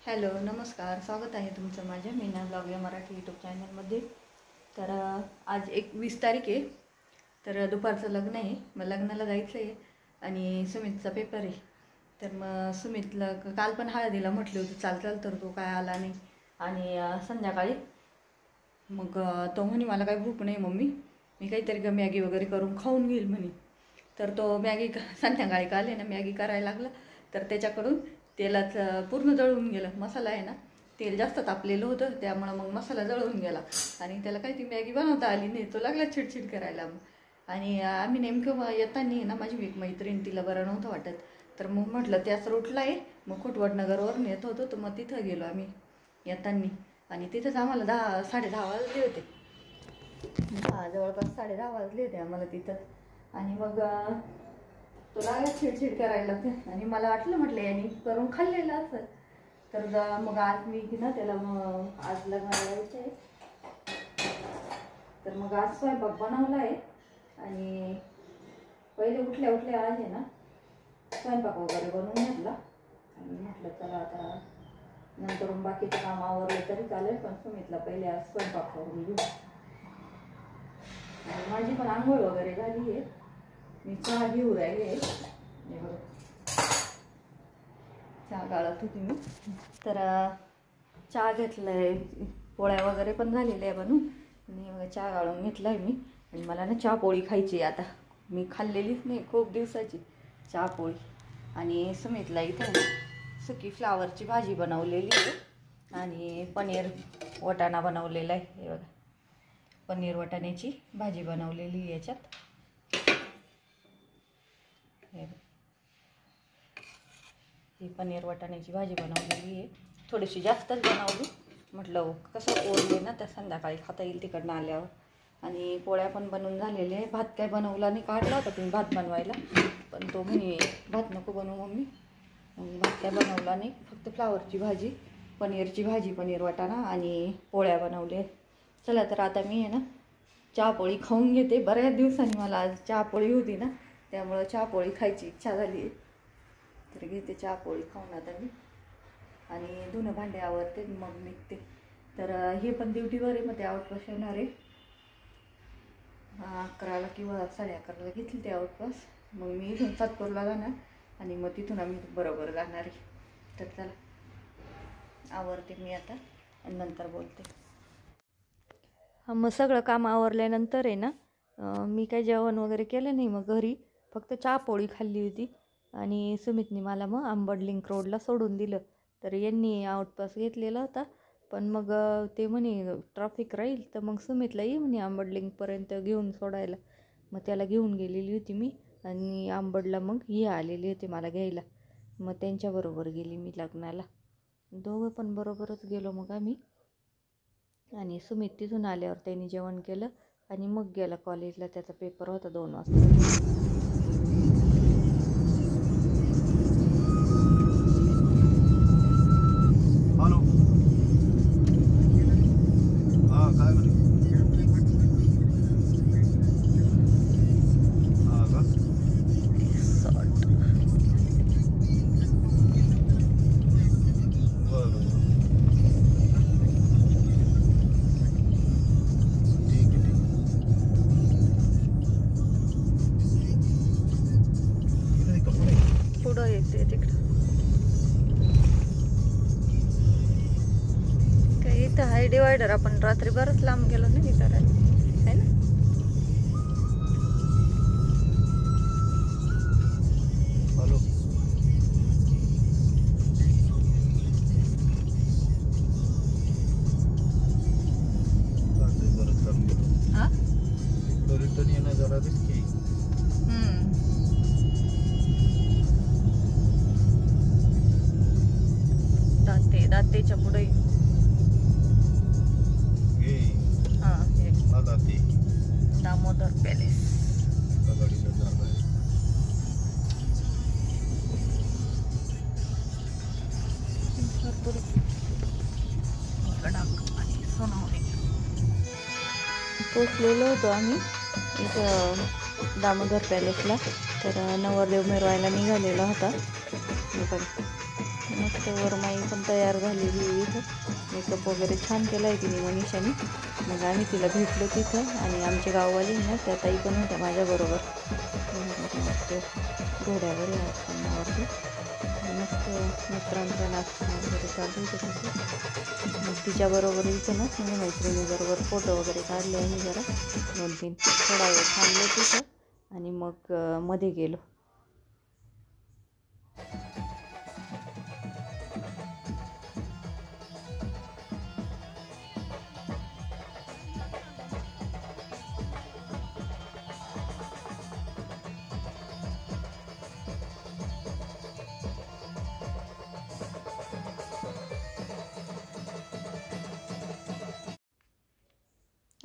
Hello नमस्कार, स्वागत आहे तुमचं माझ्या मीना ब्लॉग या मराठी यूट्यूब चॅनलमध्ये। तर आज 21 तारीख आहे, तर दुपारचं लग्न आहे, मग लग्नाला जायचं आहे आणि सुमितचा पेपर आहे। तर मग सुमितला काल पण हळदीला म्हटले होते चाल तर तो काय आला नाही आणि संध्याकाळी मग तो म्हणे मला काही भूक नाही मम्मी, मी काहीतरी मॅगी वगैरे करून खाऊन घेईल म्हणे। तर तो मॅगी संध्याकाळी काल आहे ना मॅगी करायला लागला, तर त्याच्याकडून तेलाच पूर्ण जळून गेलं। मसाला आहे ना तेल जास्त तापलेलं होतं, त्यामुळे मग मसाला जळून गेला आणि त्याला काही ती मॅगी बनवता आली नाही। तो लागला चिडचिड करायला आणि आम्ही नेमकं येताना ना माझी एक मैत्रीण तिला बरं नव्हतं वाटत, तर मग म्हटलं त्याच रूटला आहे, मग खोटवडनगरवरून येत होतो तर मग तिथं गेलो आम्ही येताना आणि तिथंच आम्हाला 10-10:30 वाजले होते। जवळपास 10:30 वाजले होते आम्हाला तिथं। आणि मग तो लागला चिडचिड करायला आणि मला म्हटलं यांनी करून खाल्लेलं असं। तर मग आज मी ना त्याला मग आज लग्नाला जायचं आहे, तर मग आज स्वयंपाक बनवला आहे आणि पहिले उठल्या आज आहे ना स्वयंपाक वगैरे बनवून घेतला आणि म्हटलं चला आता नंतर बाकीचं काम आवरलं तरी चालेल, पण सुमितला पहिले आज स्वयंपाक करून घेऊ। आणि माझी पण आंघोळ वगैरे झाली आहे, मी चहा घेऊ राहिले, चहा गाळत होती मी। तर चहा घेतलाय, पोळ्या वगैरे पण झालेल्या आहे बनून आणि मग चहा गाळून घेतलाय मी। आणि मला ना चहा पोळी खायची आता, मी खाल्लेलीच नाही खूप दिवसाची चहा पोळी। आणि सुमितला इथं सुकी फ्लावरची भाजी बनवलेली आहे आणि पनीर वटाणा बनवलेला आहे, हे बघा पनीर वटाण्याची भाजी बनवलेली याच्यात। ही पनीर वाटाण्याची भाजी बनवलेली आहे, थोडीशी जास्तच बनवली, म्हटलं कसं ओरले ना तर संध्याकाळी खाता येईल तिकडनं आल्यावर। आणि पोळ्या पण बनवून झालेल्या आहे, भात काय बनवला नाही, काढला होता तुम्ही भात बनवायला, पण तो म्हणे भात नको बनवू मम्मी, भात काय बनवला नाही, फक्त फ्लावरची भाजी, पनीरची भाजी, पनीर वाटाणा आणि पोळ्या बनवले। चला तर आता मी आहे ना चहापोळी खाऊन घेते, बऱ्याच दिवसांनी मला आज चहापोळी होती ना, त्यामुळं चहापोळी खायची इच्छा झाली आहे, तर घेते चहापोळी खाऊन आता मी आणि धुणं भांडे आवरते मग निघते। तर हे पण ड्युटीवर आहे, मग ते आउटपास येणार आहे 11ला किंवा 11:30ला घेतली ते आउटपास, मग मी इथून सातपूरला जाणार आणि मग तिथून आम्ही बरोबर जाणार आहे। तर चला आवरते मी आता आणि नंतर बोलते। मग सगळं काम आवरल्यानंतर आहे ना मी काही जेवण वगैरे केलं नाही, मग घरी फक्त चहापोळी खाल्ली होती आणि सुमितने मला मग आंबड लिंक रोडला सोडून दिलं। तर यांनी आउटपास घेतलेला होता, पण मग ते म्हणे ट्रॅफिक राहील, तर मग सुमितला ये म्हणे आंबड लिंकपर्यंत घेऊन सोडायला, मग त्याला घेऊन गेलेली होती मी आणि आंबडला मग ही आलेली होती मला घ्यायला, मग त्यांच्याबरोबर गेली मी लग्नाला, दोघं पण बरोबरच गेलो मग आम्ही। आणि सुमित तिथून आल्यावर त्यांनी जेवण केलं आणि मग गेला कॉलेजला, त्याचा पेपर होता 2 वाजता। पुढं येते तिकडं काही इथं हाय डिवायडर, आपण रात्री बरंच लांब गेलो नाही तिथं आहे ना। रिटर्न येणं जरा रिस्की। दातेच्या पुढे दामोदर पॅलेस पोचलेलो होतो आम्ही इथं दामोदर पॅलेसला, तर नवरदेव मिरवायला निघालेला होता। मस्त वरमाई पण तयार झालेली आहे इथं. मेकअप वगैरे छान केला आहे तिने मनीषाने. मग आम्ही तिला भेटलो तिथं आणि आमच्या गाववाली ना त्या ताई पण होत्या माझ्याबरोबर. मस्त घोड्यावर यावरती मस्त मित्रांचा नाचणं वगैरे चालू होतं तिथे. मग तिच्याबरोबर इथं ना म्हणजे मैत्रिणीबरोबर फोटो वगैरे काढले आणि जरा 2-3 थोडा वेळ थांबलो तिथं आणि मग मध्ये गेलो.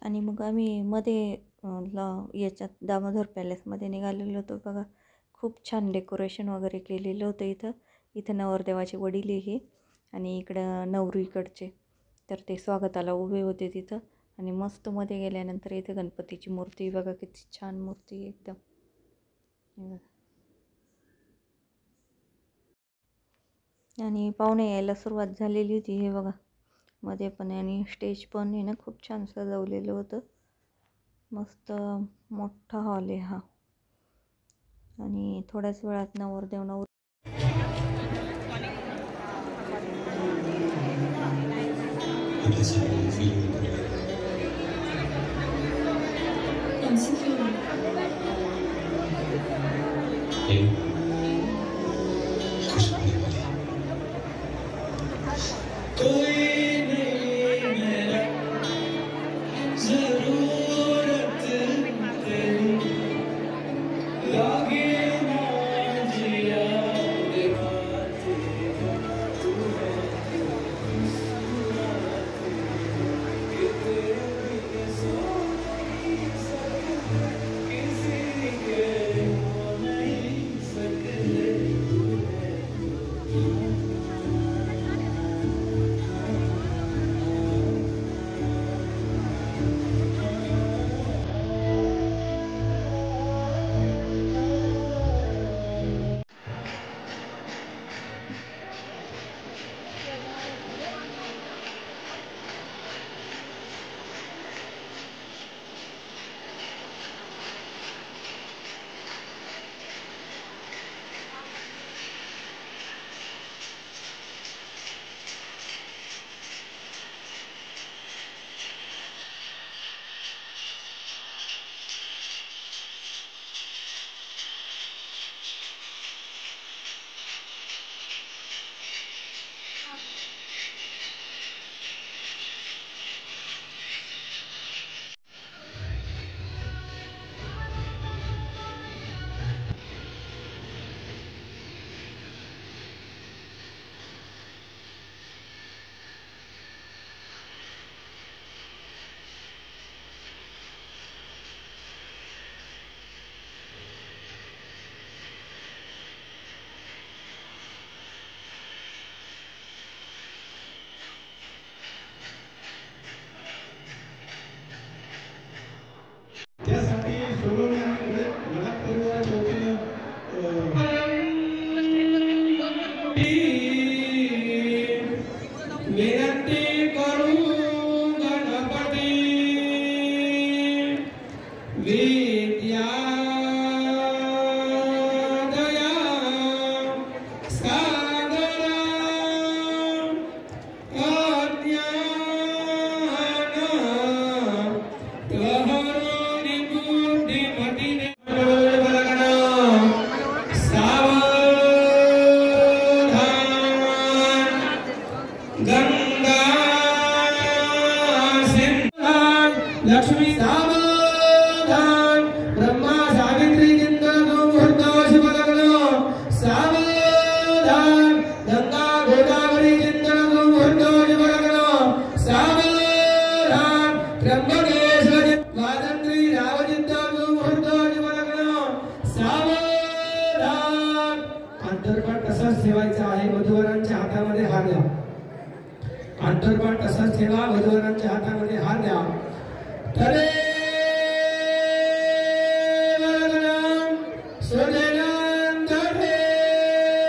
आणि मग आम्ही मध्ये याच्यात दामोदर पॅलेसमध्ये निघालेलो होतो बघा. खूप छान डेकोरेशन वगैरे केलेलं होतं इथं. इथं नवरदेवाचे वडील हे आणि इकडं नवरीकडचे तर ते स्वागताला उभे होते तिथं. आणि मस्त मध्ये गेल्यानंतर इथे गणपतीची मूर्ती बघा, किती छान मूर्ती एकदम. आणि पाहुणे यायला सुरुवात झालेली होती हे बघा मध्ये पण. आणि स्टेज पण आहे ना खूप छान सजवलेलं होतं. मस्त मोठा हॉल आहे हा. आणि थोड्याच वेळात नवरदेव नवरी लक्ष्मी सावधान, ब्रह्मा सावित्री इंद्र मुहूर्त शुभ लग्न सावधान, गंगा गोदावरी इंद्र मुहूर्त शुभ लग्न सावधान, त्र्यंबकेश्वर वाजंत्री रावजिंद्र मुहूर्त शुभ लग्न सावधान. अंतरपाठ तसाच ठेवायचा आहे. वधूवरांच्या हातामध्ये हार द्या. अंतरपाठ तसाच ठेवा. वधूवरांच्या हातामध्ये हार द्या. तरे वरदनं सुजनं तदेव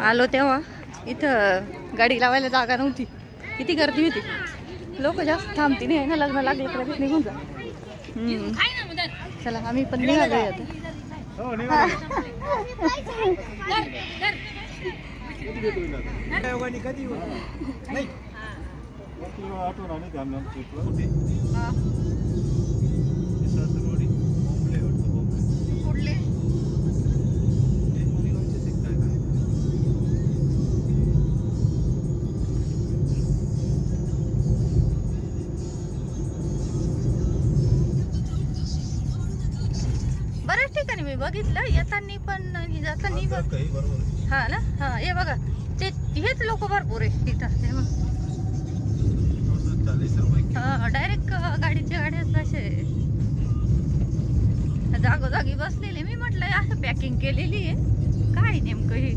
आलो तेव्हा इथं गाडी लावायला जागा नव्हती, किती गर्दी होती, लोक जास्त थांबती नाही ना, लग्न लागले तर लगेच निघून जा. चला आम्ही पण निघालोय आता. बऱ्याच ठिकाणी मी बघितलं, येताना पण जाताना पण. हा ना, हा हे बघा ते हेच लोक भरपूर आहे तिथं. डायरेक्ट गाडीच्या गाड्या असे जागोजागी बसलेले. मी म्हटलं असं पॅकिंग केलेली आहे काय नेमकं हे.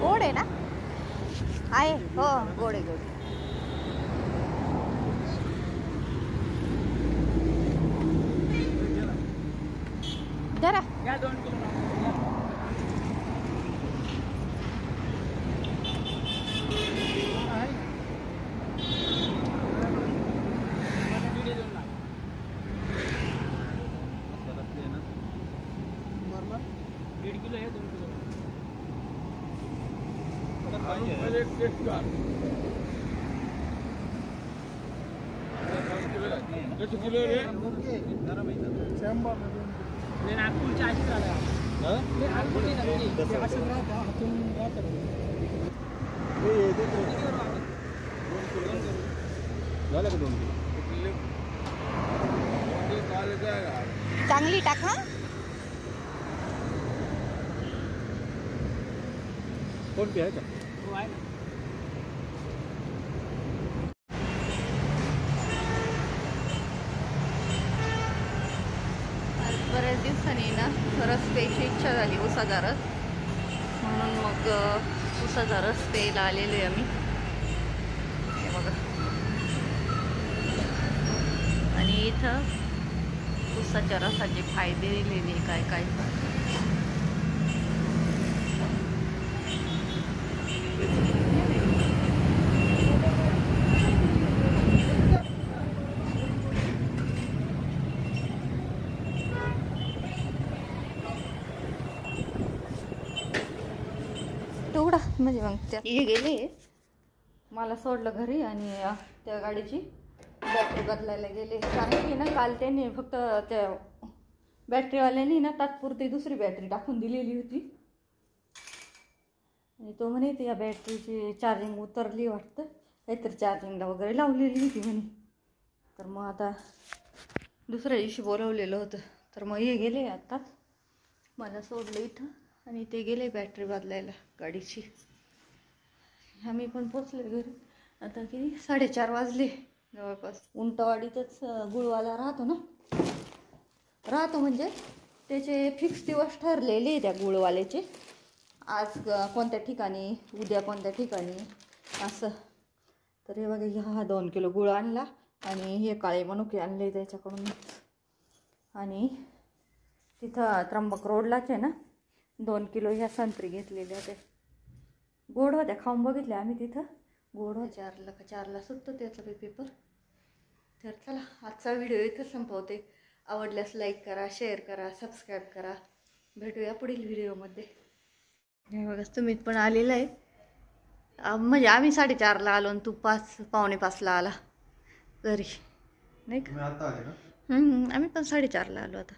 गोड आहे ना, आहे हो, गोड आहे गोड. जरा चांगली टाक हा. फोन पे आहे का? बऱ्याच दिवसांनी ना खरंच प्यायची इच्छा झाली उसाचा रस, म्हणून मग उसाचा रस प्यायला आलेलो आहे आम्ही. हे बघा, आणि इथं उसाच्या रसाचे फायदे दिलेले काय काय. तेवढा म्हणजे मग त्या हे गेले, मला सोडलं घरी आणि त्या गाडीची बॅटरी बदलायला गेले. कारण की ना काल त्यांनी फक्त त्या बॅटरीवाल्यानी ना तात्पुरती दुसरी बॅटरी टाकून दिलेली होती, आणि तो म्हणे या बॅटरीची चार्जिंग उतरली वाटतं, काहीतरी चार्जिंगला वगैरे लावलेली होती म्हणे. तर मग आता दुसऱ्या दिवशी बोलवलेलं होतं, तर मग हे गेले आत्ताच, मला सोडलं इथं आणि ते गेले बॅटरी बदलायला गाडीची. आम्ही पण पोचले घरी. आता किती 4:30 वाजले जवळपास. उंटवाडीतच गुळवाला राहतो ना, राहतो म्हणजे त्याचे फिक्स दिवस ठरलेले त्या गुळवाल्याचे, आज कोणत्या ठिकाणी, उद्या कोणत्या ठिकाणी असं. तर हे बघा, हा 2 किलो गुळ आणला आणि हे काळे मनुके आणले त्याच्याकडून. आणि तिथं त्र्यंबक रोडलाच आहे ना, 2 किलो ह्या संत्री घेतलेल्या, ते गोड होत्या, खाऊन बघितल्या आम्ही तिथं, गोड होत्या. 4ला सुटतो त्याचा पेपर. तर चला आजचा व्हिडिओ इथं संपवते. आवडल्यास लाईक करा, शेअर करा, सबस्क्राईब करा. भेटूया पुढील व्हिडिओमध्ये. हे बघा तुम्ही पण आलेलं आहे, म्हणजे आम्ही 4:30ला आलो आणि तू 5:45ला आला घरी, नाही का? आता आले का? आम्ही पण 4:30ला आलो आता.